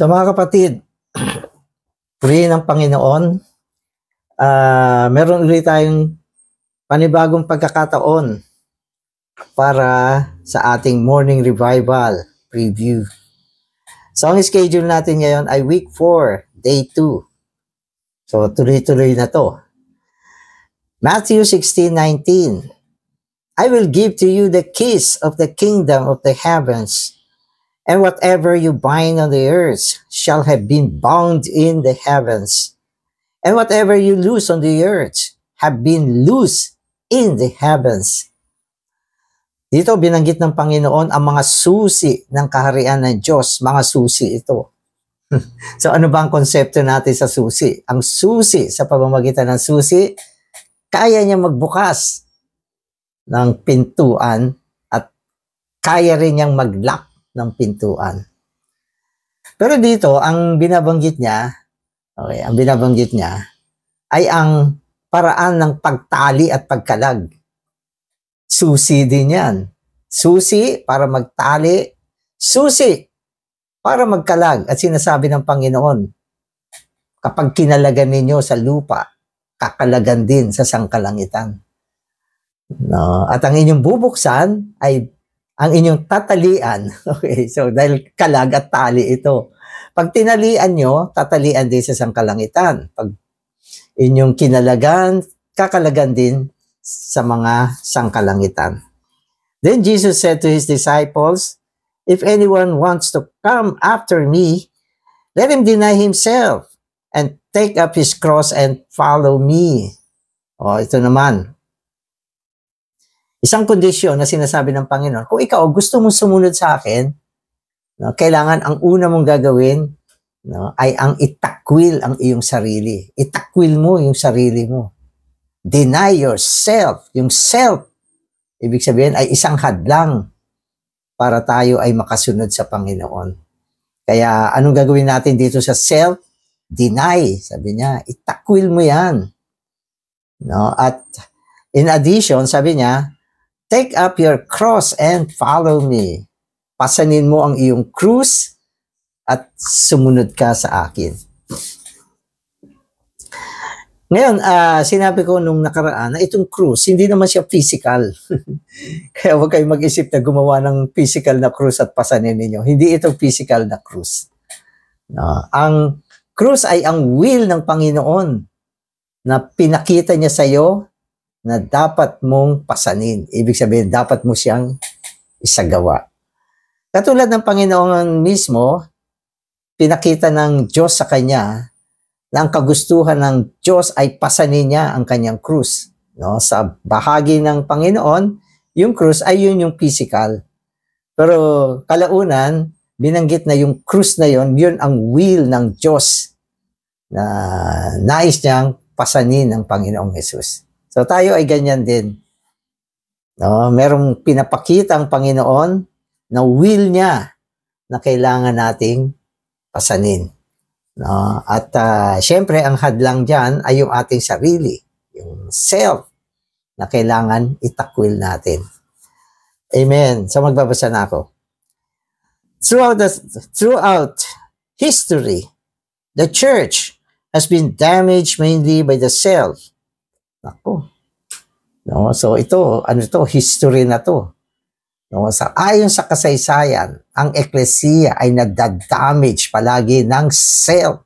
So mga kapatid, purihin ng Panginoon, meron ulit tayong panibagong pagkakataon para sa ating morning revival preview. So ang schedule natin ngayon ay week 4, day 2. So tuloy-tuloy na to. Matthew 16:19. I will give to you the keys of the kingdom of the heavens, and whatever you bind on the earth shall have been bound in the heavens, and whatever you loose on the earth have been loosed in the heavens. Dito binanggit ng Panginoon ang mga susi ng kaharian ng Diyos. Mga susi ito. So ano ba ang konsepto natin sa susi? Ang susi, sa pamamagitan ng susi, kaya niya magbukas ng pintuan at kaya rin niyang mag-lock ng pintuan. Pero dito, ang binabanggit niya ay ang paraan ng pagtali at pagkalag. Susi din yan. Susi para magtali, susi para magkalag. At sinasabi ng Panginoon, kapag kinalagan ninyo sa lupa, kakalagan din sa sangkalangitan. No? At ang inyong bubuksan ay ang inyong tatalian. Okay, so dahil kalag at tali ito. Pag tinalian nyo, tatalian din sa sangkalangitan. Pag inyong kinalagan, kakalagan din sa mga sangkalangitan. Then Jesus said to his disciples, if anyone wants to come after me, let him deny himself and take up his cross and follow me. O, ito naman. Isang kondisyon na sinasabi ng Panginoon, kung ikaw gusto mong sumunod sa akin, no, kailangan ang una mong gagawin, no, ay ang itakwil ang iyong sarili. Itakwil mo yung sarili mo. Deny yourself. Yung self, ibig sabihin ay isang hadlang para tayo ay makasunod sa Panginoon. Kaya anong gagawin natin dito sa self? Deny. Sabi niya, itakwil mo yan. No? At in addition, sabi niya, take up your cross and follow me. Pasanin mo ang iyong krus at sumunod ka sa akin. Ngayon, sinabi ko nung nakaraan na itong krus, hindi naman siya physical. Kaya huwag kayong mag-isip na gumawa ng physical na krus at pasanin ninyo. Hindi ito physical na krus. No, ang krus ay ang will ng Panginoon na pinakita niya sa iyo na dapat mong pasanin. Ibig sabihin, dapat mo siyang isagawa. Katulad ng Panginoon mismo, pinakita ng Diyos sa kanya na ang kagustuhan ng Diyos ay pasanin niya ang kanyang krus. No? Sa bahagi ng Panginoon, yung krus ay yun yung physical. Pero kalaunan, binanggit na yung krus na yun ang will ng Diyos na nais niyang pasanin ng Panginoong Jesus. So tayo ay ganyan din. No? Merong pinapakita ang Panginoon na will niya na kailangan nating pasanin. No? At syempre, ang hadlang dyan ay yung ating sarili, yung self na kailangan itakwil natin. Amen. So magbabasa na ako. Throughout history, the church has been damaged mainly by the self. Ako. No? So ito, history na to. No, ayon sa kasaysayan, ang eklesiya ay nadadamage palagi ng self.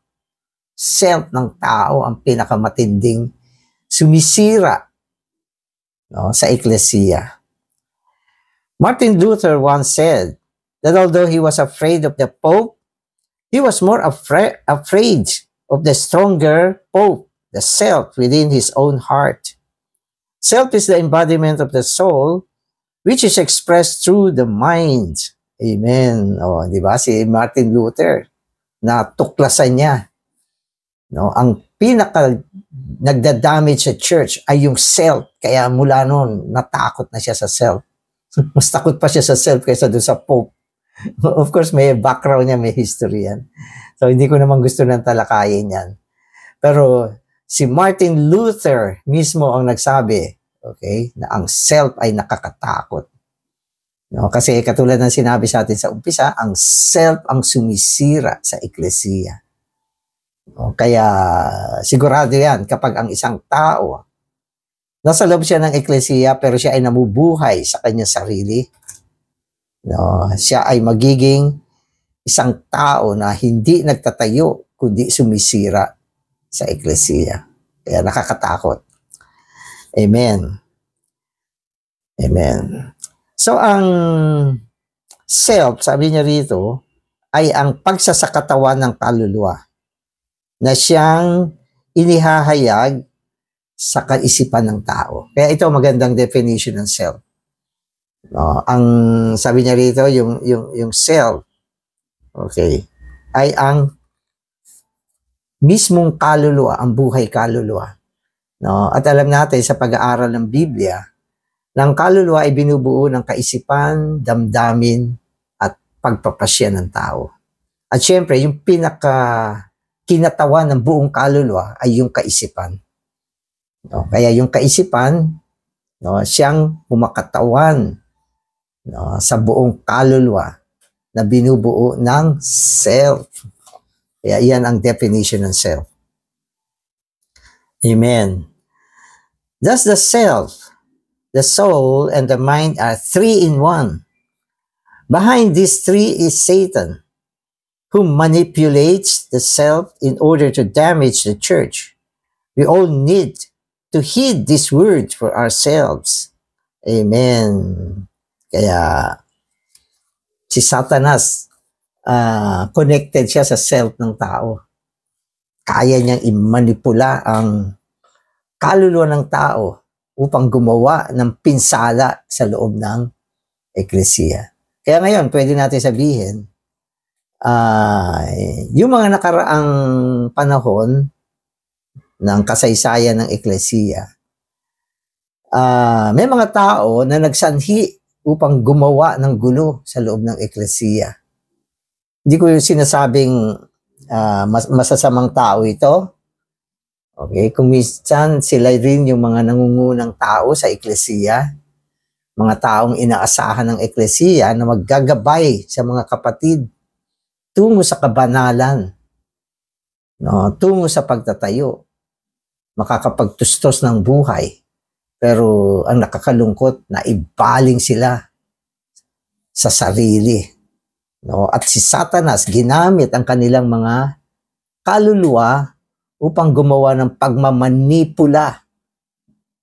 Self ng tao ang pinakamatinding sumisira, no, sa eklesiya. Martin Luther once said that although he was afraid of the Pope, he was more afraid of the stronger Pope, the self within his own heart. Self is the embodiment of the soul, which is expressed through the mind. Amen. O, di ba? Si Martin Luther, natuklasan niya. No, ang pinaka nagda-damage sa church ay yung self. Kaya mula noon, natakot na siya sa self. Mas takot pa siya sa self kaysa doon sa Pope. Of course, may background niya, may history yan. So, hindi ko naman gusto ng talakayin yan. Pero, si Martin Luther mismo ang nagsabi, okay, na ang self ay nakakatakot. No, kasi katulad ng sinabi sa atin sa umpisa, ang self ang sumisira sa eklesiya. No, kaya sigurado yan kapag ang isang tao nasa loob siya ng eklesiya pero siya ay namubuhay sa kanyang sarili, no, siya ay magiging isang tao na hindi nagtatayo kundi sumisira sa eklesiya. Kaya nakakatakot. Amen. Amen. So ang self, sabi niya rito, ay ang pagsasakatawan ng kaluluwa na siyang inihahayag sa kaisipan ng tao. Kaya ito magandang definition ng self. No, ang sabi niya rito, yung self, okay, ay ang mismong kaluluwa, ang buhay kaluluwa. No? At alam natin sa pag-aaral ng Biblia, ng kaluluwa ay binubuo ng kaisipan, damdamin, at pagpapasya ng tao. At syempre, yung kinatawan ng buong kaluluwa ay yung kaisipan. No? Kaya yung kaisipan, no, siyang pumakatawan, no, sa buong kaluluwa na binubuo ng self. Kaya iyan ang definition ng self. Amen. Thus the self, the soul, and the mind are three in one. Behind these three is Satan, who manipulates the self in order to damage the church. We all need to heed these words for ourselves. Amen. Kaya si Satanas, connected siya sa self ng tao. Kaya niyang imanipula ang kaluluwa ng tao upang gumawa ng pinsala sa loob ng eklesiya. Kaya ngayon, pwede natin sabihin, yung mga nakaraang panahon ng kasaysayan ng eklesiya, may mga tao na nagsanhi upang gumawa ng gulo sa loob ng eklesiya. Hindi ko yung sinasabing masasamang tao ito. Okay, kung minsan sila rin yung mga nangungunang tao sa eklesiya, mga taong inaasahan ng eklesiya na maggagabay sa mga kapatid tungo sa kabanalan, no, tungo sa pagtatayo, makakapagtustos ng buhay. Pero ang nakakalungkot na ibaling sila sa sarili. No? At si Satanas ginamit ang kanilang mga kaluluwa upang gumawa ng pagmamanipula,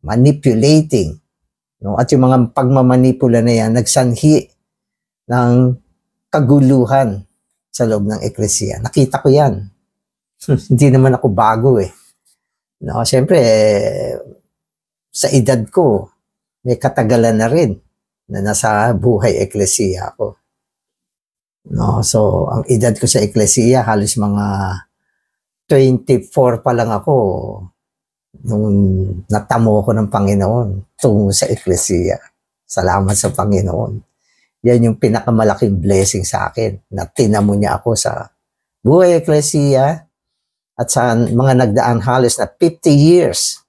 manipulating. No? At yung mga pagmamanipula na yan, nagsanhi ng kaguluhan sa loob ng eklesiya. Nakita ko yan. Hindi naman ako bago eh. No, siyempre, sa edad ko, may katagalan na rin na nasa buhay eklesiya ako. No, so, ang edad ko sa eklesiya, halos mga 24 pa lang ako nung natamo ko ng Panginoon tungo sa eklesiya. Salamat sa Panginoon. Yan yung pinakamalaking blessing sa akin, na tinamo niya ako sa buhay eklesiya. At sa mga nagdaan halos na 50 years.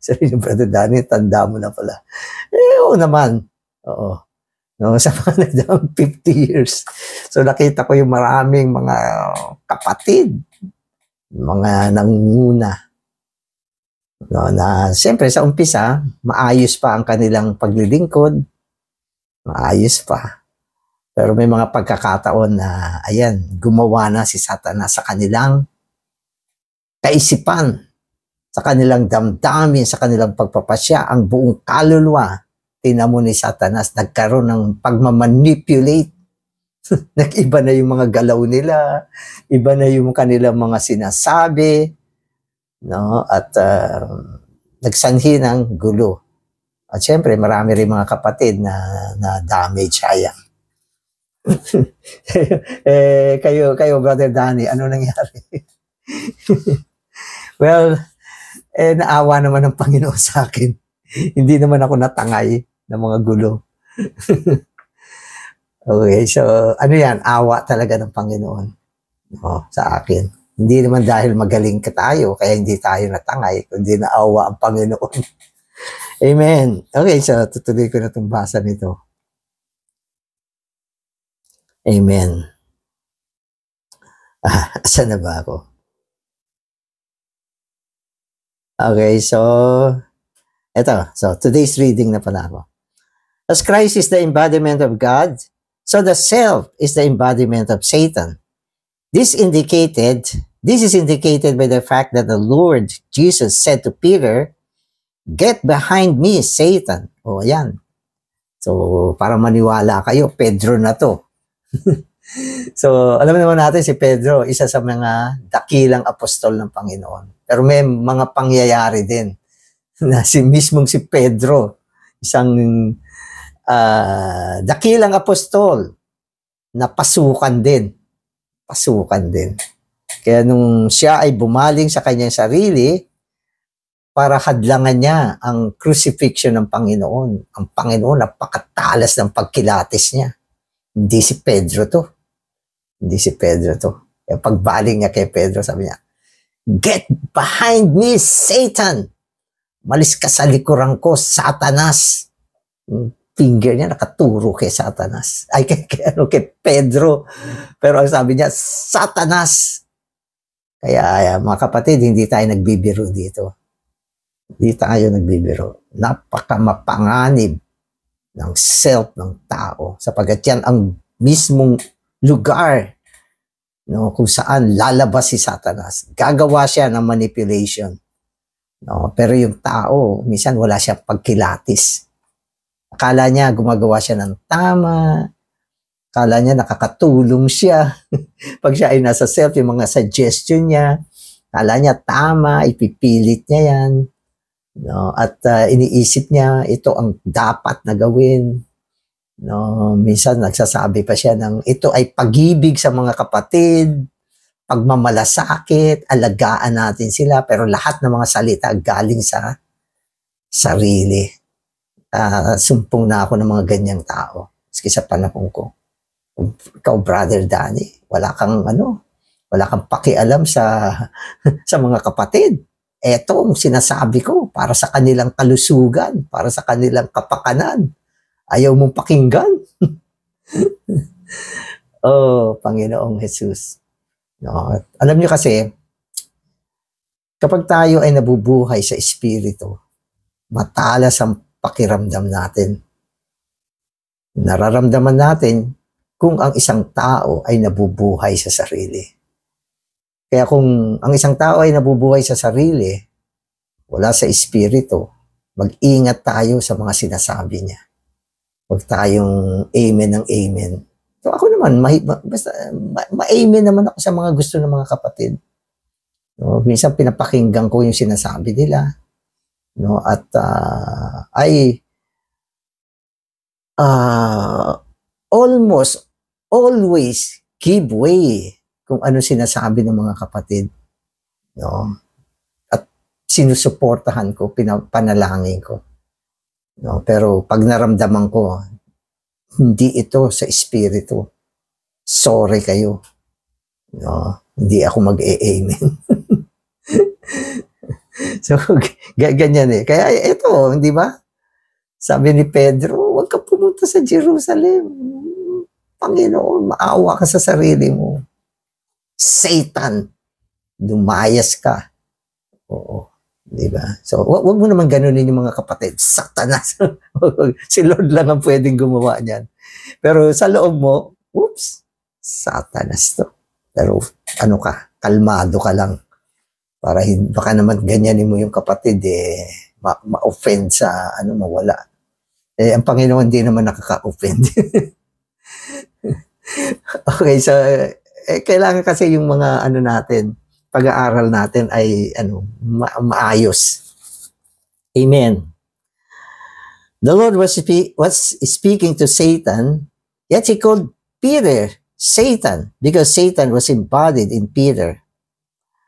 Sabi niyo, Brother Danny, tanda mo na pala. Oo naman. Oo. No, sa mga nagdaang 50 years. So nakita ko yung maraming mga kapatid, mga nangunguna. No, na siyempre sa umpisa, maayos pa ang kanilang paglilingkod. Maayos pa. Pero may mga pagkakataon na, ayan, gumawa na si Satanas sa kanilang kaisipan, sa kanilang damdamin, sa kanilang pagpapasya, ang buong kaluluwa, tinamo ni Satanas, nagkaroon ng pagmamanipulate. Nag-iba na yung mga galaw nila, iba na yung kanilang mga sinasabi, no? At nagsanhi ng gulo. At syempre, marami rin mga kapatid na damage sayang. Kayo, Brother Danny, ano nangyari? Well, naawa naman ng Panginoon sa akin. Hindi naman ako natangay ng mga gulo. Okay, so ano yan? Awa talaga ng Panginoon, sa akin. Hindi naman dahil magaling ka tayo, kaya hindi tayo natangay, kundi naawa ang Panginoon. Amen. Okay, so tutuloy ko na itong basa nito. Amen. Asan na ba ako? Okay, so today's reading na pala ako. As Christ is the embodiment of God, so the self is the embodiment of Satan. This is indicated by the fact that the Lord Jesus said to Peter, "Get behind me, Satan." O, ayan. So, para maniwala kayo, Pedro na to. So, alam naman natin si Pedro, isa sa mga dakilang apostol ng Panginoon. Pero may mga pangyayari din na mismong si Pedro, isang dakilang apostol na pasukan din. Kaya nung siya ay bumaling sa kanyang sarili para hadlangan niya ang crucifixion ng Panginoon. Ang Panginoon, napakatalas ng pagkilatis niya. Hindi si Pedro to. Kaya pagbaling niya kay Pedro, sabi niya, "Get behind me, Satan! Malis ka sa likuran ko, Satanas!" Finger niya nakaturo kay Satanas. Ay, kay Pedro. Pero ang sabi niya, Satanas! Kaya mga kapatid, hindi tayo nagbibiro dito. Hindi tayo nagbibiro. Napakamapanganib ng self ng tao. Sapagkat yan ang mismong lugar, no, kung saan lalabas si Satanas. Gagawa siya ng manipulation. No, pero yung tao, minsan wala siya pagkilatis. Akala niya gumagawa siya ng tama. Akala niya nakakatulong siya. Pag siya ay nasa self, yung mga suggestion niya, akala niya tama, ipipilit niya yan. No, at iniisip niya, ito ang dapat na gawin. No, minsan nagsasabi pa siya ng ito ay pag-ibig sa mga kapatid, pagmamalasakit, alagaan natin sila, pero lahat ng mga salita galing sa sarili. Sumpong na ako ng mga ganyang tao. Maski sa panahon ko. Ikaw, Brother Danny, wala kang pakialam sa mga kapatid. Ito ang sinasabi ko para sa kanilang kalusugan, para sa kanilang kapakanan. Ayaw mong pakinggan? Oh, Panginoong Jesus. No, alam niyo kasi, kapag tayo ay nabubuhay sa Espiritu, matalas ang pakiramdam natin. Nararamdaman natin kung ang isang tao ay nabubuhay sa sarili. Kaya kung ang isang tao ay nabubuhay sa sarili, wala sa Espiritu, mag-ingat tayo sa mga sinasabi niya. Huwag tayong amen ng amen. So ako naman, ma-amen naman ako sa mga gusto ng mga kapatid. No, minsan pinapakinggan ko yung sinasabi nila. No, at almost always give way kung ano sinasabi ng mga kapatid. No? At sinusuportahan ko, panalangin ko. No, pero pag naramdaman ko, hindi ito sa Espiritu. Sorry kayo. No, hindi ako mag-amen. So, ganyan eh. Kaya ito, hindi ba? Sabi ni Pedro, huwag ka pumunta sa Jerusalem. Panginoon, maawa ka sa sarili mo. Satan, lumayas ka. Oo. Diba? So, wag mo naman ganunin yung mga kapatid. Satanas. Si Lord lang ang pwedeng gumawa niyan. Pero sa loob mo, oops, Satanas to. Pero ano ka, kalmado ka lang. Para baka naman ganyanin mo yung kapatid, ma-offend sa mawala. Ang Panginoon hindi naman nakaka-offend. Okay, so kailangan kasi yung mga natin, pag-aaral natin ay maayos. Amen. The Lord was speaking to Satan, yet he called Peter Satan because Satan was embodied in Peter.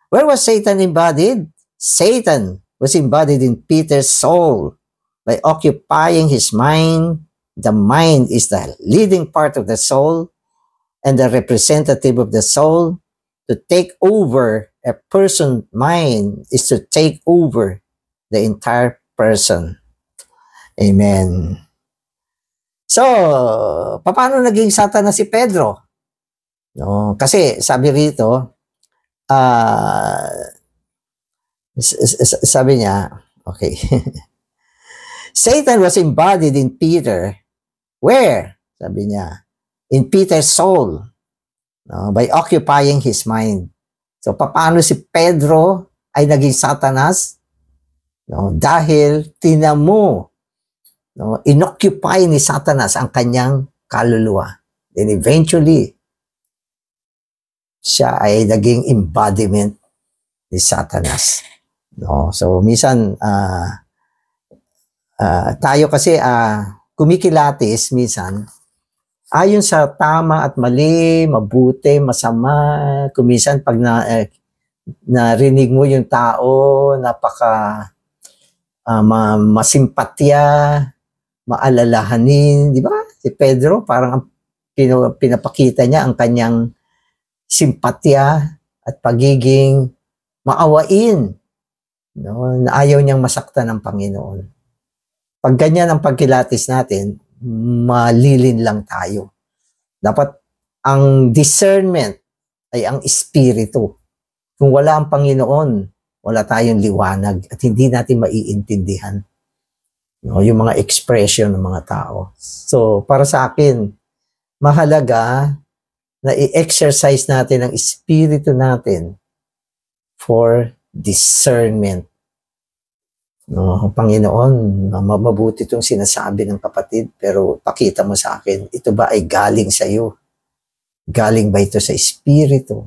Where was Satan embodied? Satan was embodied in Peter's soul by occupying his mind. The mind is the leading part of the soul and the representative of the soul. To take over a person's mind is to take over the entire person. Amen. So, paano naging Satanas si Pedro? No? Kasi sabi rito, ah sabi niya, okay. Satan was embodied in Peter. Where? Sabi niya, in Peter's soul, no, by occupying his mind. So, paano si Pedro ay naging Satanas? No, dahil tinamo, no, inoccupy ni Satanas ang kanyang kaluluwa. Then eventually, siya ay naging embodiment ni Satanas. No, so, minsan, tayo kasi kumikilatis minsan ayon sa tama at mali, mabuti, masama. Kuminsan pag narinig mo yung tao, napaka masimpatya, maalalahanin, di ba? Si Pedro, parang pinapakita niya ang kanyang simpatya at pagiging maawain, no? Na ayaw niyang masaktan ng Panginoon. Pag ganyan ang pagkilatis natin, malilin lang tayo. Dapat ang discernment ay ang espiritu. Kung wala ang Panginoon, wala tayong liwanag at hindi natin maiintindihan, no, yung mga expression ng mga tao. So, para sa akin, mahalaga na i-exercise natin ang espiritu natin for discernment. No, Panginoon, mabuti itong sinasabi ng kapatid, pero pakita mo sa akin, ito ba ay galing sa iyo? Galing ba ito sa Espiritu?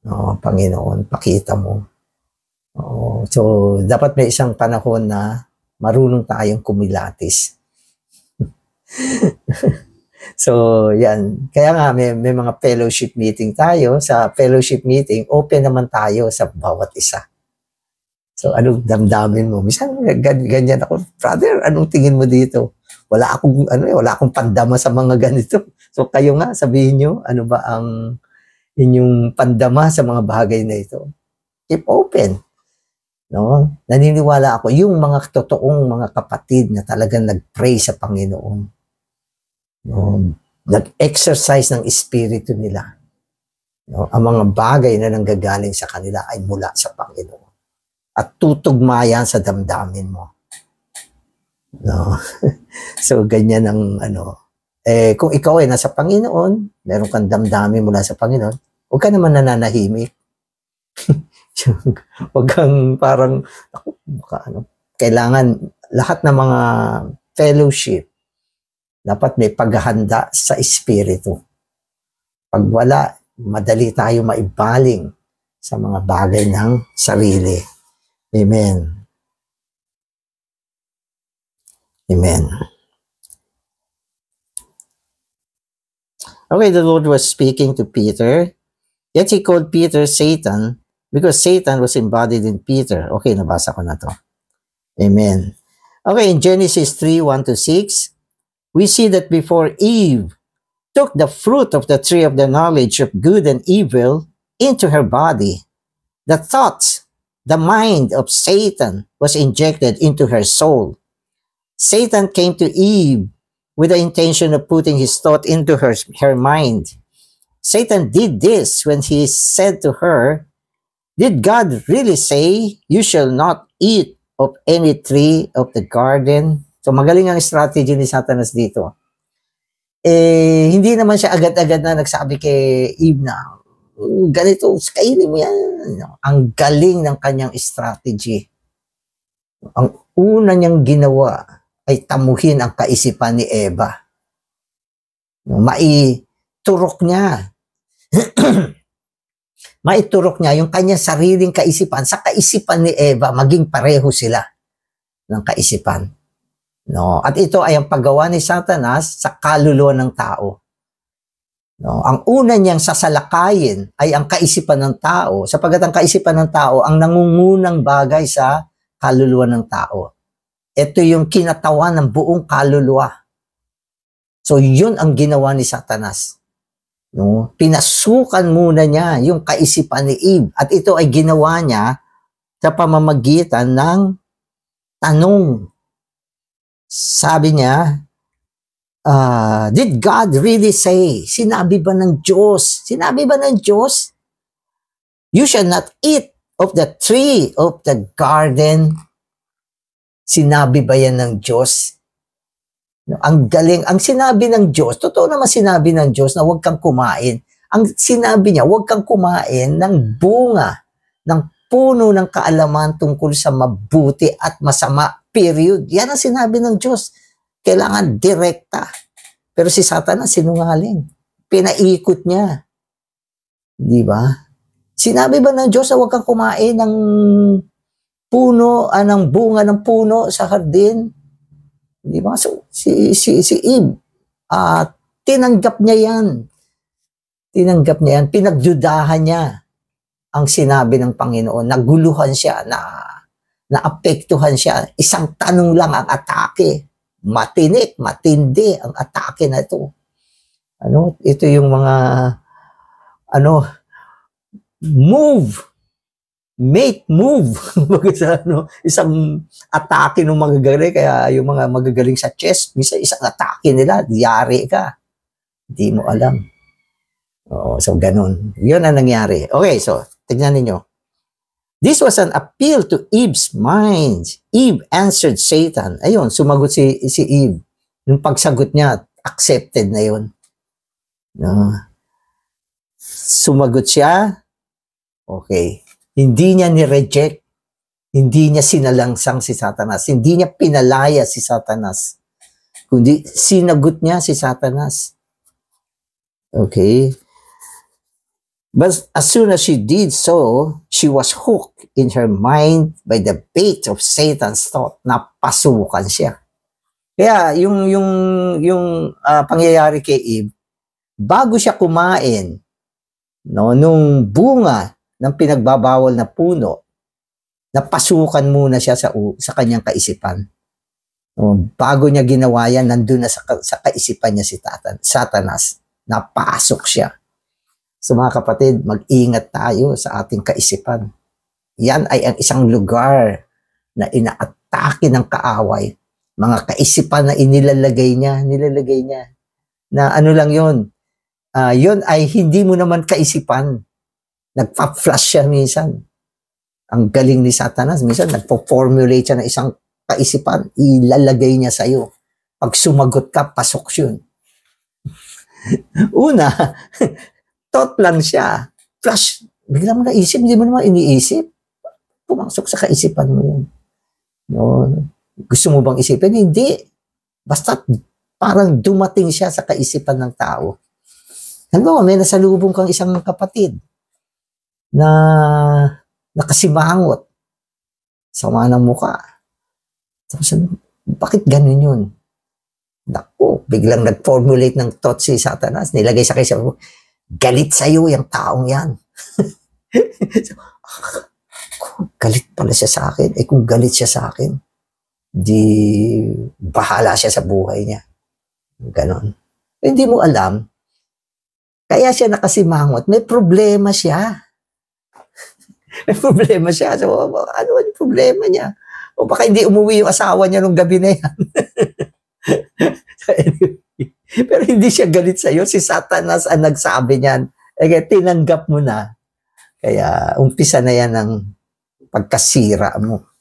No, Panginoon, pakita mo. So, dapat may isang panahon na marunong tayong kumilatis. So, yan. Kaya nga, may mga fellowship meeting tayo. Sa fellowship meeting, open naman tayo sa bawat isa. So, anong damdamin mo? Minsan, ganyan ako, brother, anong tingin mo dito? Wala akong pandama sa mga ganito. So, kayo nga, sabihin nyo, ano ba ang inyong pandama sa mga bagay na ito? Keep open. No? Naniniwala ako, yung mga totoong mga kapatid na talagang nag-pray sa Panginoon, no? Nag-exercise ng espiritu nila. No? Ang mga bagay na nanggagaling sa kanila ay mula sa Panginoon. At tutugma yan sa damdamin mo. No? So, ganyan ang kung ikaw ay nasa Panginoon, meron kang damdamin mula sa Panginoon, huwag ka naman nananahimik. Huwag kang parang, kailangan lahat ng mga fellowship, dapat may paghahanda sa espiritu. Pag wala, madali tayo maibaling sa mga bagay ng sarili. Amen. Amen. Okay, the Lord was speaking to Peter. Yet he called Peter Satan because Satan was embodied in Peter. Okay, nabasa ko na to. Amen. Okay, in Genesis 3:1-6, we see that before Eve took the fruit of the tree of the knowledge of good and evil into her body, the thoughts, the mind of Satan was injected into her soul. Satan came to Eve with the intention of putting his thought into her mind. Satan did this when he said to her, "Did God really say, you shall not eat of any tree of the garden?" So magaling ang strategy ni Satanas dito. Hindi naman siya agad-agad na nagsabi kay Eve na, ganito, kainin mo yan. Ang galing ng kanyang strategy. Ang una niyang ginawa ay tamuhin ang kaisipan ni Eva. Maiturok niya. Maiturok niya yung kanyang sariling kaisipan sa kaisipan ni Eva, maging pareho sila ng kaisipan. No? At ito ay ang paggawa ni Satanas sa kaluluwa ng tao. No, ang una niyang sasalakayin ay ang kaisipan ng tao, sapagkat ang kaisipan ng tao ang nangungunang bagay sa kaluluwa ng tao. Ito yung kinatawan ng buong kaluluwa. So, yun ang ginawa ni Satanas. No? Pinasukan muna niya yung kaisipan ni Eve. At ito ay ginawa niya sa pamamagitan ng tanong. Sabi niya, did God really say? Sinabi ba ng Diyos? Sinabi ba ng Diyos? You shall not eat of the tree of the garden. Sinabi ba yan ng Diyos? Ang galing. Ang sinabi ng Diyos, totoo naman sinabi ng Diyos na huwag kang kumain. Ang sinabi niya, huwag kang kumain ng bunga, ng puno ng kaalaman tungkol sa mabuti at masama. Period. Yan ang sinabi ng Diyos. Kailangan direkta. Pero si Satanas sinungaling. Pinaikot niya. Di ba? Sinabi ba ng Diyos na huwag kang kumain ng puno, ng bunga ng puno sa hardin? Di ba? So, si Eve, tinanggap niya yan. Tinanggap niya yan. Pinagdudahan niya ang sinabi ng Panginoon. Naguluhan siya, naapektuhan siya. Isang tanong lang ang atake. Matinik, matindi ang atake na ito. Ito yung mga, move. Mate, move. Isang atake ng magagaling. Kaya yung mga magagaling sa chess, isang atake nila, diyari ka. Hindi mo alam. So ganun. Yun ang nangyari. Okay, so, tignan ninyo. This was an appeal to Eve's mind. Eve answered Satan. Ayun, sumagot si Eve. Yung pagsagot niya, accepted na yun. Sumagot siya. Okay. Hindi niya ni-reject. Hindi niya sinalangsang si Satanas. Hindi niya pinalaya si Satanas. Kundi sinagot niya si Satanas. Okay. But as soon as she did so, she was hooked in her mind by the bait of Satan's thought. Napasukan siya. Kaya yung pangyayari kay Eve, bago siya kumain nung bunga ng pinagbabawal na puno, napasukan muna siya sa kanyang kaisipan. Bago niya ginawa yan, nandun na sa kaisipan niya si Satanas. Napasok siya. So mga kapatid, mag-ingat tayo sa ating kaisipan. Yan ay ang isang lugar na inaatake ng kaaway. Mga kaisipan na nilalagay niya. Na ano lang yun? Yun ay hindi mo naman kaisipan. Nagpa-flash siya minsan. Ang galing ni Satanas. Minsan nagpo-formulate siya ng isang kaisipan. Ilalagay niya sa'yo. Pag sumagot ka, pasok yun. Una, thought lang siya. Flash. Bigla mo naisip, hindi mo naman iniisip. Pumasok sa kaisipan mo yun. Gusto mo bang isipin? Hindi. Basta parang dumating siya sa kaisipan ng tao. Halimbawa, may nasalubong kang isang kapatid na nakasimangot. Sama ng muka. Tapos, bakit ganun yun? Naku, biglang nag-formulate ng thought si Satanas. Nilagay sa kaisipan mo, galit sa'yo yung taong yan. Galit pala siya sa akin. Kung galit siya sa akin, di bahala siya sa buhay niya. Ganon. Hindi mo alam. Kaya siya nakasimangot. May problema siya. May problema siya. So, ano yung problema niya? O baka hindi umuwi yung asawa niya nung gabi na yan. So, anyway, pero hindi siya galit sa'yo. Si Satanas ang nagsabi niyan. Kaya tinanggap mo na. Kaya umpisa na yan ng pagkasira mo.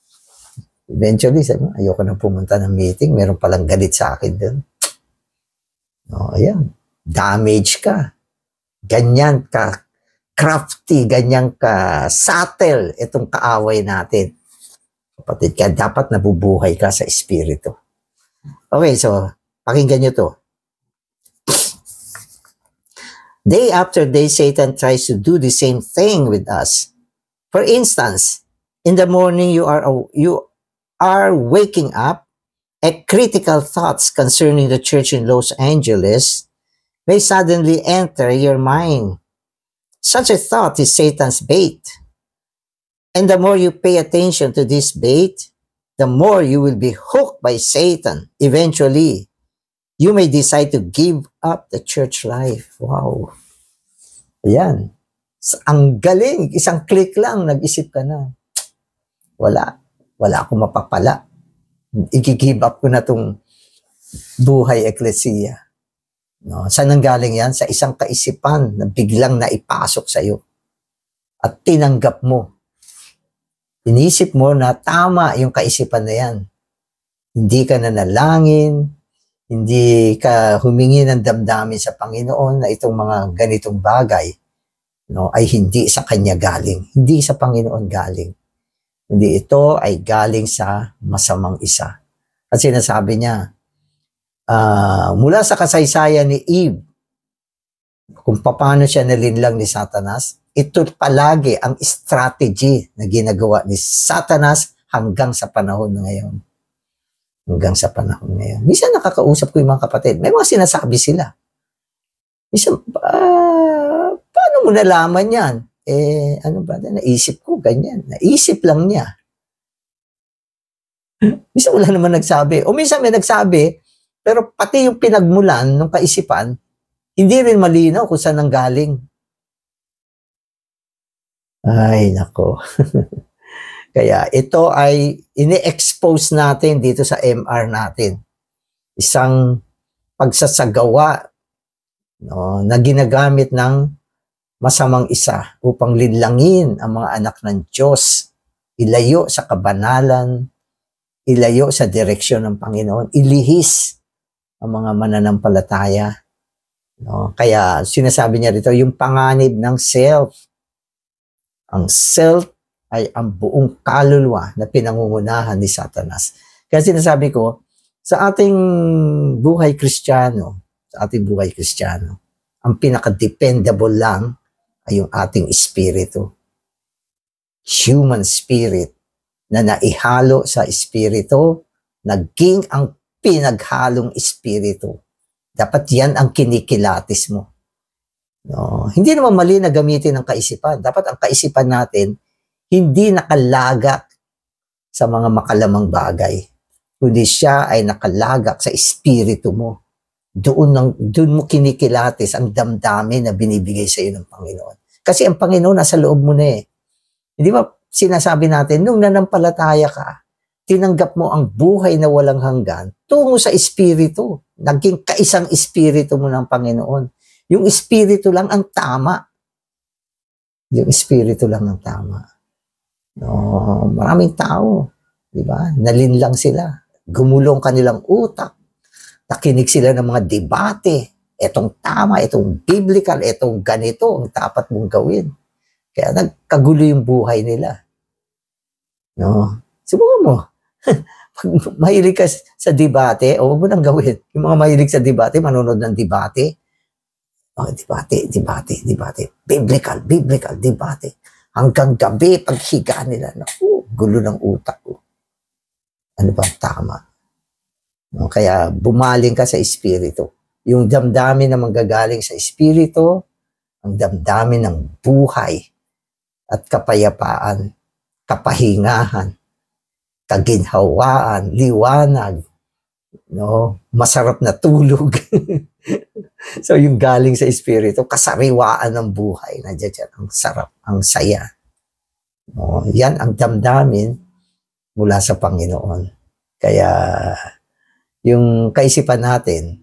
Eventually, sabi mo, ayoko nang pumunta ng meeting. Meron palang galit sa akin doon. Ayan. Damage ka. Ganyan ka crafty, ganyan ka subtle itong kaaway natin. Kapatid, kaya dapat nabubuhay ka sa espiritu. Okay, so, pakinggan nyo to. Day after day, Satan tries to do the same thing with us. For instance, in the morning you are waking up, critical thoughts concerning the church in Los Angeles may suddenly enter your mind. Such a thought is Satan's bait. And the more you pay attention to this bait, the more you will be hooked by Satan. Eventually, you may decide to give up the church life. Wow. Ayan. Ang galing. Isang click lang, nag-isip ka na. Wala akong mapapala. I-give up ko na tong Buhay Ecclesia. No? Saan nanggaling yan? Sa isang kaisipan na biglang naipasok sa iyo at tinanggap mo. Inisip mo na tama yung kaisipan na yan. Hindi ka nanalangin, hindi ka humingi ng damdamin sa Panginoon na itong mga ganitong bagay, no, ay hindi sa Kanya galing. Hindi sa Panginoon galing. Hindi, ito ay galing sa masamang isa. At sinasabi niya, mula sa kasaysayan ni Eve, kung paano siya nalinlang ni Satanas, ito palagi ang strategy na ginagawa ni Satanas hanggang sa panahon na ngayon. Hanggang sa panahon ngayon. Minsan nakakausap ko yung mga kapatid, may mga sinasabi sila. Minsan, paano mo nalaman yan? Ano ba? Naisip ko, ganyan. Naisip lang niya. Minsan wala naman nagsabi. O minsan may nagsabi, pero pati yung pinagmulan ng kaisipan, hindi rin malinaw kung saan nanggaling. Ay, nako. Kaya ito ay ini-expose natin dito sa MR natin. Isang pagsasagawa, no, na ginagamit ng masamang isa upang linlangin ang mga anak ng Diyos, ilayo sa kabanalan, ilayo sa direksyon ng Panginoon, ilihis ang mga mananampalataya. No? Kaya sinasabi niya rito, yung panganib ng self. Ang self ay ang buong kaluluwa na pinangungunahan ni Satanas. Kaya sinasabi ko, sa ating buhay Kristiyano, ang pinaka-dependable lang ay yung ating espiritu. Human spirit na naihalo sa espiritu, naging ang pinaghalong espiritu. Dapat yan ang kinikilatis mo. No? Hindi naman mali na gamitin ang kaisipan. Dapat ang kaisipan natin hindi nakalagak sa mga makalamang bagay. Kundi siya ay nakalagak sa espiritu mo. Doon mo kinikilatis ang damdamin na binibigay sa iyo ng Panginoon. Kasi ang Panginoon nasa loob mo na eh. Hindi ba sinasabi natin, nung nanampalataya ka, tinanggap mo ang buhay na walang hanggan tungo sa espiritu. Naging kaisang espiritu mo ng Panginoon. Yung espiritu lang ang tama. Yung espiritu lang ang tama. No, maraming tao, di ba? Nalinlang sila. Gumulong kanilang utak. Nakinig sila ng mga debate. Etong tama, etong biblical, etong ganito ang dapat mong gawin. Kaya nagkagulo yung buhay nila. No? Subukan mo. Pag mahilig ka sa debate, o huwag mo nang gawin. Yung mga mahilig sa debate, manonood ng debate. Oh, debate. Biblical, debate. Hanggang gabi, paghiga nila, naku, gulo ng utak ko. Ano ba tama? No, kaya bumaling ka sa espiritu. Yung damdamin na manggagaling sa espiritu, ang damdamin ng buhay at kapayapaan, kapahingahan, kaginhawaan, liwanag, no, masarap na tulog. So yung galing sa espiritu, kasariwaan ng buhay, nandiyan dyan, ang sarap, ang saya. No, yan ang damdamin mula sa Panginoon. Kaya yung kaisipan natin,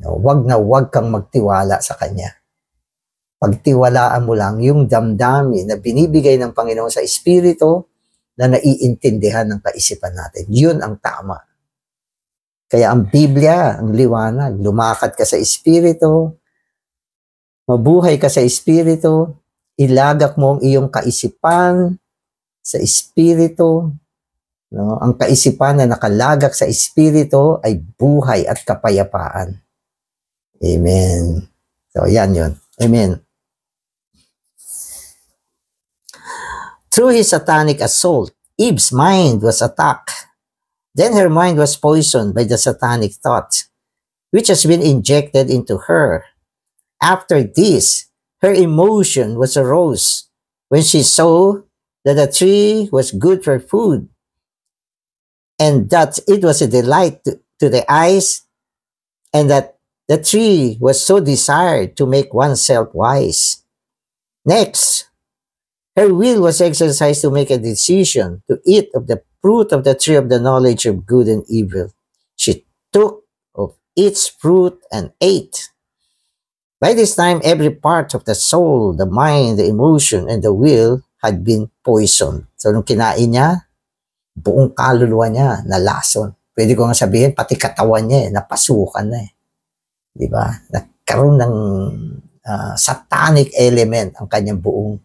no, wag na wag kang magtiwala sa Kanya. Pagtiwalaan mo lang yung damdamin na binibigay ng Panginoon sa espiritu na naiintindihan ng kaisipan natin. Yun ang tama. Kaya ang Biblia, ang liwanag, lumakad ka sa espiritu, mabuhay ka sa espiritu, ilagak mo ang iyong kaisipan sa espiritu. No? Ang kaisipan na nakalagak sa espiritu ay buhay at kapayapaan. Amen. So, yan yun. Amen. Through his satanic assault, Eve's mind was attacked. Then her mind was poisoned by the satanic thought, which has been injected into her. After this, her emotion was aroused when she saw that the tree was good for food, and that it was a delight to the eyes, and that the tree was so desired to make oneself wise. Next, her will was exercised to make a decision to eat of the fruit of the tree of the knowledge of good and evil. She took its fruit and ate. By this time, every part of the soul, the mind, the emotion, and the will had been poisoned. So, nung kinain niya, buong kaluluwa niya nalason. Pwede ko nga sabihin, pati katawan niya, napasukan na eh. Di ba? Nagkaroon ng satanic element ang kanyang buong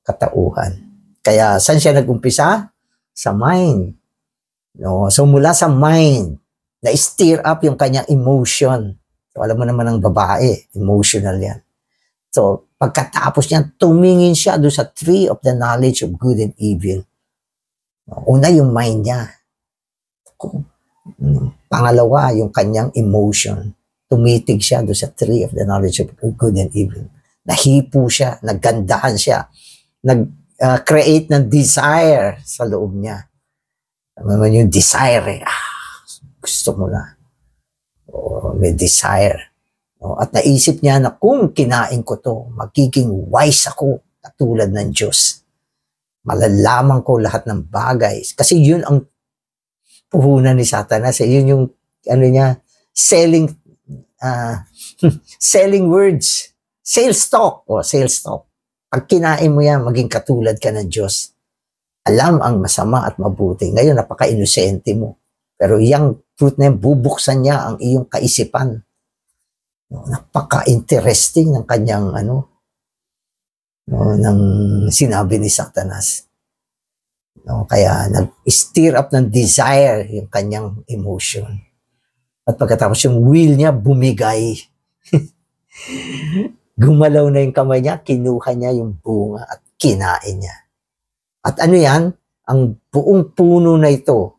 katauhan. Kaya, saan siya nag-umpisa? Sa mind. No? So, mula sa mind, na-stir up yung kanyang emotion. So, alam mo naman ang babae, emotional yan. So, pagkatapos niya, tumingin siya doon sa tree of the knowledge of good and evil. Una, yung mind niya. Pangalawa, yung kanyang emotion. Tumitig siya doon sa tree of the knowledge of good and evil. Nahipo siya, naggandahan siya, nag-create ng desire sa loob niya. Ano yung desire? Gusto mo na. May desire. At naisip niya na kung kinain ko to, magiging wise ako katulad ng Diyos. Malalaman ko lahat ng bagay. Kasi yun ang puhunan ni Satanas. Yun yung selling selling words. Sales talk. Sales talk. Pag kinain mo yan, maging katulad ka ng Diyos. Alam ang masama at mabuti. Ngayon, napaka-inosente mo. Pero yung fruit na yan, bubuksan niya ang iyong kaisipan. Napaka-interesting ng kanyang ng sinabi ni Satanas. Kaya nag-stir up ng desire yung kanyang emotion. At pagkatapos yung will niya bumigay. Gumalaw na yung kamay niya, kinuha niya yung bunga at kinain niya. At ano yan? Ang buong puno na ito,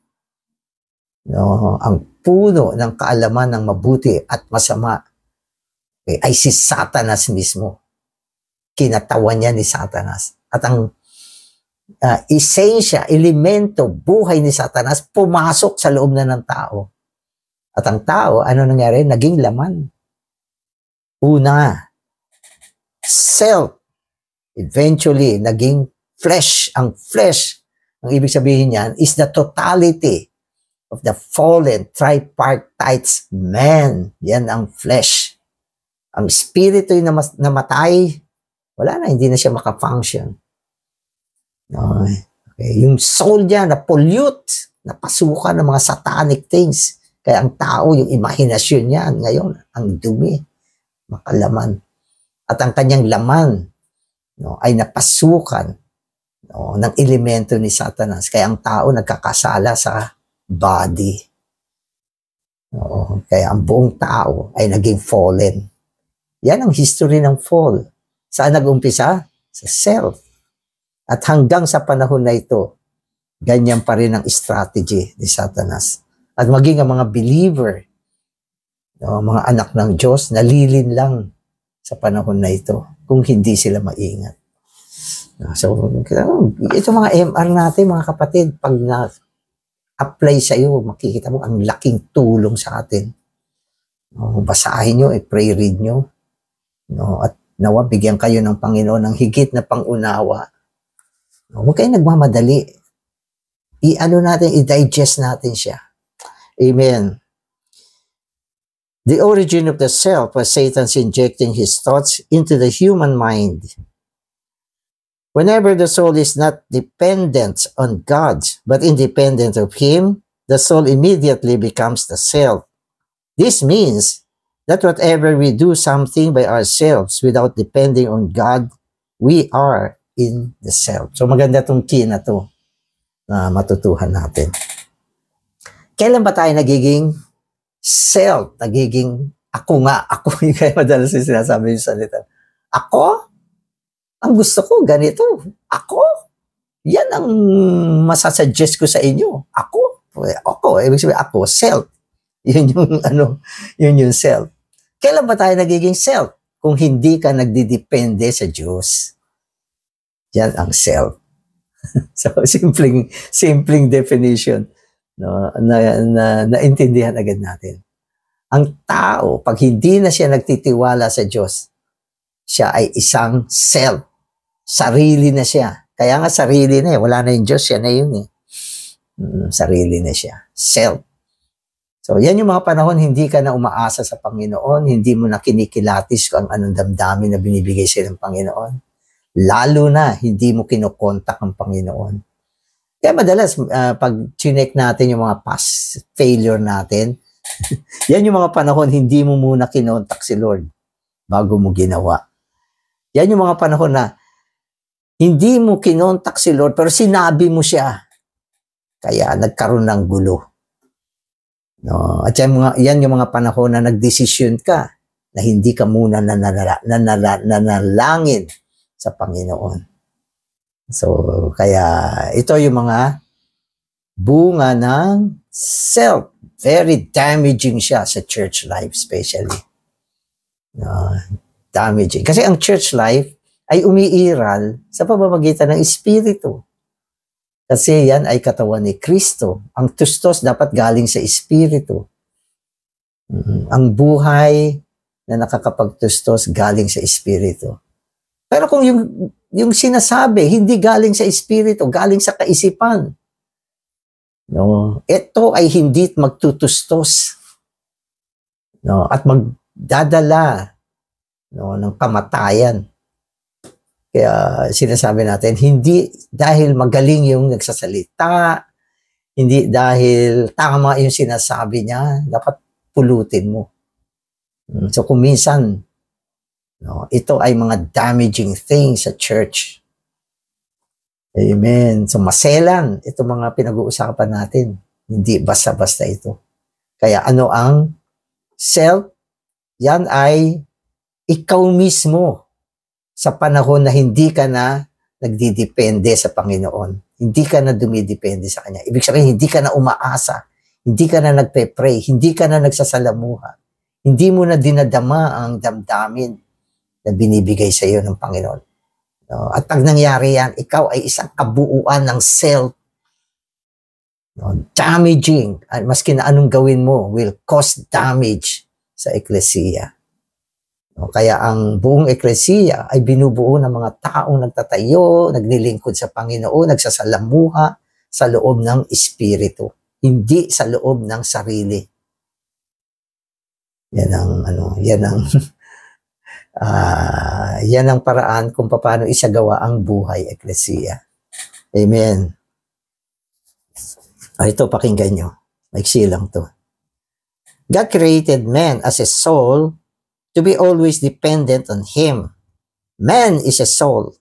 ang puno ng kaalaman ng mabuti at masama ay si Satanas mismo. Kinatawan niya ni Satanas. At ang esensya, elemento, buhay ni Satanas pumasok sa loob na ng tao. At ang tao, ano nangyari? Naging laman. Una, self. Eventually, naging flesh. Ang flesh, ang ibig sabihin niyan, is the totality of the fallen tripartite man. Yan ang flesh. Ang spirito yung namatay, wala na, hindi na siya makafunction. Okay. Yung soul niya na-pollute, napasukan ng mga satanic things. Kaya ang tao, yung imahinasyon niya ngayon, ang dumi, makalaman. At ang kanyang laman ay napasukan ng elemento ni Satanas. Kaya ang tao nagkakasala sa body. Kaya ang buong tao ay naging fallen. Yan ang history ng fall. Saan nag-umpisa? Sa self. At hanggang sa panahon na ito, ganyan pa rin ang strategy ni Satanas. At maging ang mga believer, mga anak ng Diyos, nalilin lang sa panahon na ito kung hindi sila maingat. So, ito mga MR natin, mga kapatid, pag na-apply sa iyo, makikita mo ang laking tulong sa atin. Basahin nyo, pray read nyo. At nawa, bigyan kayo ng Panginoon ng higit na pangunawa. Huwag kayong nagmamadali. I-digest natin siya. Amen. The origin of the self was Satan's injecting his thoughts into the human mind. Whenever the soul is not dependent on God, but independent of Him, the soul immediately becomes the self. This means that whatever we do something by ourselves without depending on God, we are in the self. So maganda itong key na to na matutuhan natin. Kailan ba tayo nagiging self? Nagiging ako nga. Ako yung kaya madalas yung sinasabi yung salita. Ako? Ang gusto ko, ganito. Ako? Yan ang masasuggest ko sa inyo. Ako? Ako. Ibig sabihin, ako. Self. Yun yung self. Kailan ba tayo nagiging self? Kung hindi ka nagdidepende sa Diyos. Yan ang self. So, simpleng definition. Naintindihan agad natin. Ang tao, pag hindi na siya nagtitiwala sa Diyos, siya ay isang self. Sarili na siya. Kaya nga sarili na eh. Wala na yung Diyos, siya na yun eh. Sarili na siya. Self. So, yan yung mga panahon, hindi ka na umaasa sa Panginoon, hindi mo na kinikilatis kung anong damdamin na binibigay sa'yo ng Panginoon. Lalo na, hindi mo kinokontak ang Panginoon. Kaya madalas, pag chinek natin yung mga past failure natin, yan yung mga panahon, hindi mo muna kinontak si Lord bago mo ginawa. Yan yung mga panahon na hindi mo kinontak si Lord, pero sinabi mo siya. Kaya nagkaroon ng gulo. No? At yan yung mga panahon na nagdesisyon ka na hindi ka muna nanalangin sa Panginoon. So, kaya ito yung mga bunga ng self. Very damaging siya sa church life especially. Damaging. Kasi ang church life ay umiiral sa pamamagitan ng Espiritu. Kasi yan ay katawan ni Kristo. Ang tustos dapat galing sa Espiritu. Ang buhay na nakakapagtustos galing sa Espiritu. Pero kung yung sinasabi, hindi galing sa Espiritu, galing sa kaisipan, no, ito ay hindi magtutustos, no, at magdadala, no, ng kamatayan. Kaya sinasabi natin, hindi dahil magaling yung nagsasalita, hindi dahil tama yung sinasabi niya, dapat pulutin mo. So kung minsan, no, ito ay mga damaging things sa church. Amen. So maselan, ito mga pinag-uusapan natin. Hindi basta-basta ito. Kaya ano ang self? Yan ay ikaw mismo sa panahon na hindi ka na nagdidepende sa Panginoon. Hindi ka na dumidepende sa Kanya. Ibig sabihin, hindi ka na umaasa. Hindi ka na nagpe-pray. Hindi ka na nagsasalamuha. Hindi mo na dinadama ang damdamin na binibigay sa iyo ng Panginoon. No? At pag nangyari yan, ikaw ay isang kabuuan ng self. No? Damaging. At maski na anong gawin mo will cause damage sa eklesiya. No? Kaya ang buong eklesiya ay binubuo ng mga taong nagtatayo, naglilingkod sa Panginoon, nagsasalamuha sa loob ng Espiritu. Hindi sa loob ng sarili. Yan ang paraan kung paano isagawa ang buhay eklesiya. Amen. Ito, pakinggan nyo. Maiksi lang to. God created man as a soul to be always dependent on Him. Man is a soul.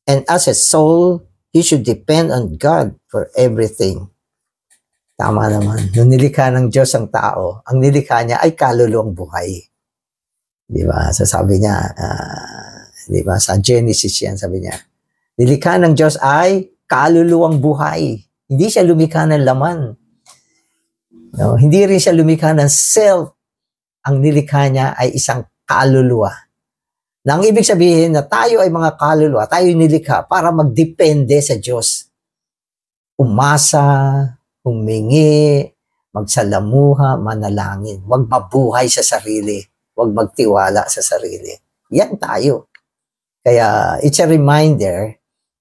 And as a soul, he should depend on God for everything. Tama naman. Nung nilikha ng Diyos ang tao, ang nilikha niya ay kaluluwang buhay. Di ba? So sabi niya, di ba? Sa Genesis yan, sabi niya, nilikha ng Diyos ay kaluluwang buhay. Hindi siya lumikha ng laman. No? Hindi rin siya lumikha ng self. Ang nilikha niya ay isang kaluluwa. Na ang ibig sabihin na tayo ay mga kaluluwa, tayo nilikha para magdepende sa Diyos. Umasa, humingi, magsalamuha, manalangin. Huwag mabuhay sa sarili. Huwag magtiwala sa sarili. Yan tayo. Kaya it's a reminder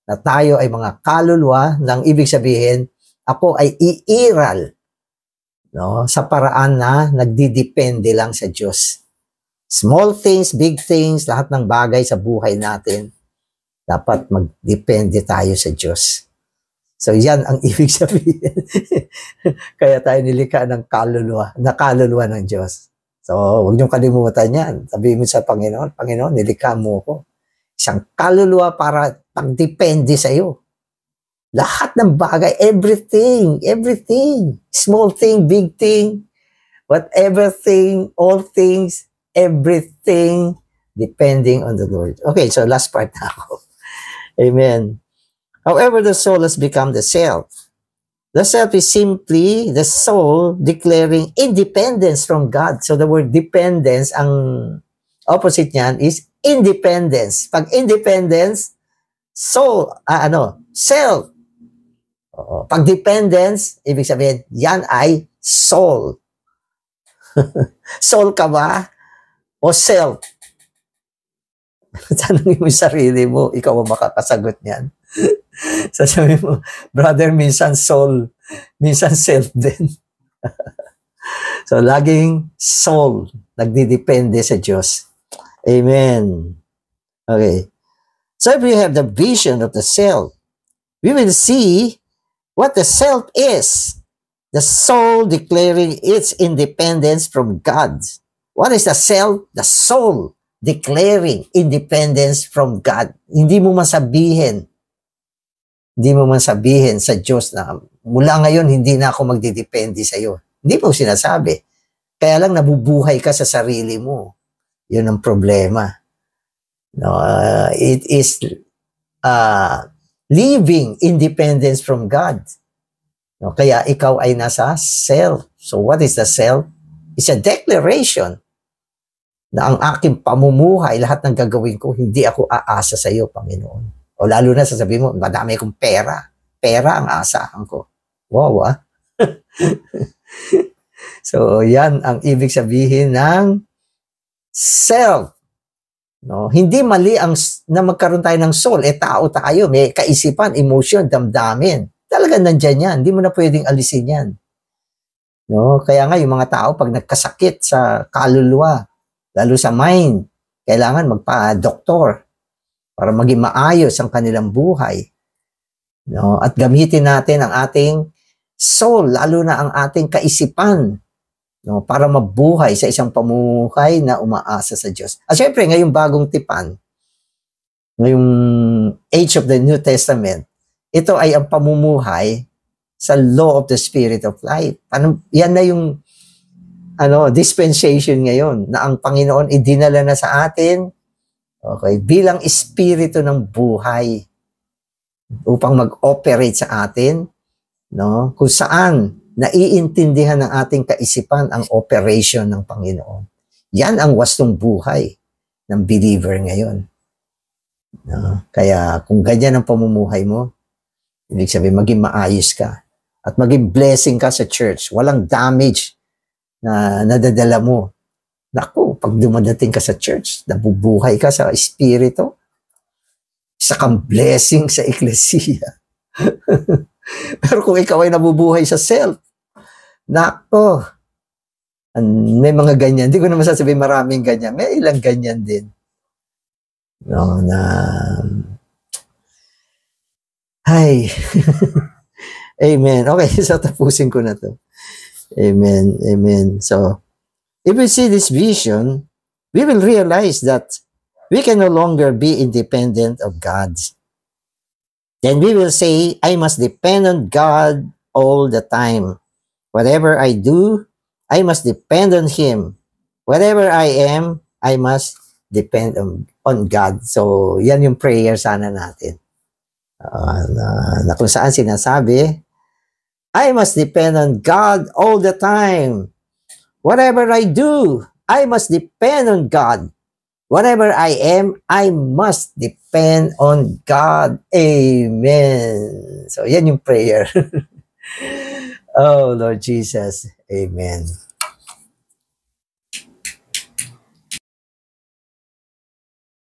na tayo ay mga kaluluwa nang ibig sabihin, ako ay iiral, no, sa paraan na nagdidepende lang sa Diyos. Small things, big things, lahat ng bagay sa buhay natin, dapat magdepende tayo sa Diyos. So yan ang ibig sabihin. Kaya tayo nilikha ng kaluluwa, na kaluluwa ng Diyos. So huwag niyong kalimutan yan. Sabihin mo sa Panginoon, Panginoon, nilikha mo ko. Isang kaluluwa para pagdepende sa iyo. Lahat ng bagay, everything, small thing, big thing, whatever thing, all things, everything, depending on the Lord. Okay, so last part na ako. Amen. However, the soul has become the self. The self is simply the soul declaring independence from God. So the word dependence, ang opposite niyan is independence. Pag independence, soul, self. Pag dependence, ibig sabihin, yan ay soul. Soul ka ba? O self? Tanongin mo yung sarili mo, ikaw ang makakasagot niyan. Sasabihin mo, brother, minsan soul, minsan self din. So, laging soul, nagdidepende sa Diyos. Amen. Okay. So, if we have the vision of the self, we will see what the self is. The soul declaring its independence from God. What is the self? The soul declaring independence from God. Hindi mo masabihin sa Diyos na mula ngayon hindi na ako magdidepende sa iyo. Hindi mo sinasabi. Kaya lang nabubuhay ka sa sarili mo. Yun ang problema. No, it is living independence from God. No, kaya ikaw ay nasa self. So what is the self? It's a declaration na ang aking pamumuhay, lahat ng gagawin ko, hindi ako aasa sa iyo, Panginoon. O lalo na sasabihin mo, madami akong pera. Pera ang aasahan ko. Wow, ah. So, yan ang ibig sabihin ng self. No, hindi mali na magkaroon tayo ng soul. Tao tayo, may kaisipan, emotion, damdamin. Talagang nandyan yan. Hindi mo na pwedeng alisin yan. No, kaya nga yung mga tao, pag nagkasakit sa kaluluwa, lalo sa mind, kailangan magpa-doktor para maging maayos ang kanilang buhay. No, at gamitin natin ang ating soul, lalo na ang ating kaisipan, no, para mabuhay sa isang pamumuhay na umaasa sa Diyos. At syempre, ngayong bagong tipan, ngayong age of the New Testament, ito ay ang pamumuhay sa law of the spirit of life. Yan na yung dispensation ngayon na ang Panginoon idinala na sa atin, okay, bilang espiritu ng buhay upang mag-operate sa atin, no, kung saan naiintindihan ng ating kaisipan ang operation ng Panginoon. Yan ang wastong buhay ng believer ngayon. No? Kaya kung ganyan ang pamumuhay mo, ibig sabihin maging maayos ka at maging blessing ka sa church. Walang damage na nadadala mo. Naku, pag dumadating ka sa church, nabubuhay ka sa espiritu, isa kang blessing sa eklesiya. Pero kung ikaw ay nabubuhay sa self, nako, may mga ganyan. Hindi ko naman sasabihin maraming ganyan. May ilang ganyan din. No, na ay. Amen. Okay, so tapusin ko na to. Amen. Amen. So, if we see this vision, we will realize that we can no longer be independent of God. Then we will say, I must depend on God all the time. Whatever I do, I must depend on Him. Whatever I am, I must depend on God. So, yan yung prayer sana natin. Na kung saan sinasabi, I must depend on God all the time. Whatever I do, I must depend on God. Whatever I am, I must depend on God. Amen. So, yan yung prayer. Oh, Lord Jesus. Amen.